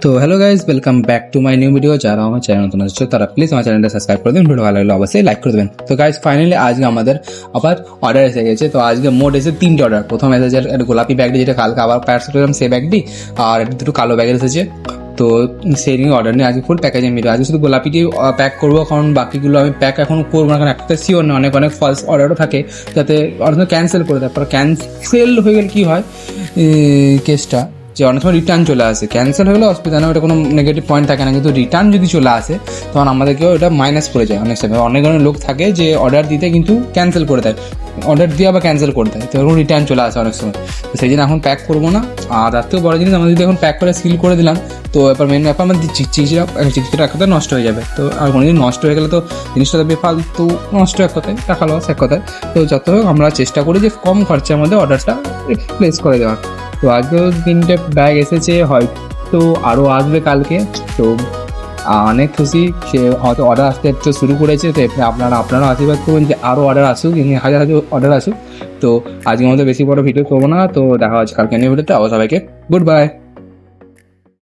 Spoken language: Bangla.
তো hello guys, welcome back to my new video. যারা আমার চ্যানেল নতুন আসছে তারা প্লিজ আমার চ্যানেলটা সাবস্ক্রাইব করে দেবেন। ভিডিও ভালো লাগলে অবশ্যই লাইক করে দেবেন। তো গাইজ ফাইনালি আজকে আমাদের আবার অর্ডার এসে গেছে। তো আজকে মোট এসে 3টে অর্ডার। প্রথম এসেছে একটা গোলাপি ব্যাগটি, যেটা কালকে আবার পার্সেল করলাম সেই ব্যাগটি, আর একটা দুটো কালো ব্যাগ এসেছে। তো সেই নিয়ে অর্ডার নিয়ে আজকে ফুল প্যাকেজিং ভিডিও। আজকে শুধু গোলাপিটি প্যাক করবো, কারণ বাকিগুলো আমি প্যাক এখন করবো না, কারণ একটা শিওর না, অনেক অনেক ফলস অর্ডারও থাকে যাতে অনেক ক্যান্সেল করে দেয়। পর ক্যান্সেল হয়ে গেলে কী হয় কেসটা, যে অনেক সময় রিটার্ন চলে আসে। ক্যান্সেল হয়ে গেলে অসুবিধা নেই, ওটা কোনো নেগেটিভ পয়েন্ট থাকে না, কিন্তু রিটার্ন যদি চলে আসে তখন আমাদেরকেও এটা মাইনাস করে যায় অনেক সময়। অনেক ধরনের লোক থাকে যে অর্ডার দিতে কিন্তু ক্যান্সেল করে দেয়, অর্ডার দিয়ে আবার ক্যান্সেল করে দেয়, তো এরকম রিটার্ন চলে আসে অনেক সময়। তো সেই জন্য এখন প্যাক করবো না। আর তার থেকেও বড় জিনিস, আমরা যদি এখন প্যাক করে সিল করে দিলাম, তো এবার মেন ব্যাপার আমাদের চিঠিটা এক কথায় নষ্ট হয়ে যাবে। তো আর কোনো দিন নষ্ট হয়ে গেলে তো জিনিসটা বেফালতু নষ্ট, এক কথায় টাকা লস এক কথায়। তো যত হোক আমরা চেষ্টা করি যে কম খরচার মধ্যে অর্ডারটা প্লেস করে দেওয়ার। তো আজকেও 3টে ব্যাগ এসেছে, হয়তো আরও আসবে কালকে। তো অনেক খুশি, সে হয়তো অর্ডার আসতে একটু শুরু করেছে। তো আপনারা আশীর্বাদ করবেন যে আরও অর্ডার আসুক, হাজার হাজার অর্ডার আসুক। তো আজকের মধ্যে বেশি বড় ভিডিও করবো না। তো দেখা হচ্ছে কালকে নিয়ে ভিডিওতে। আবার সবাইকে গুড বাই।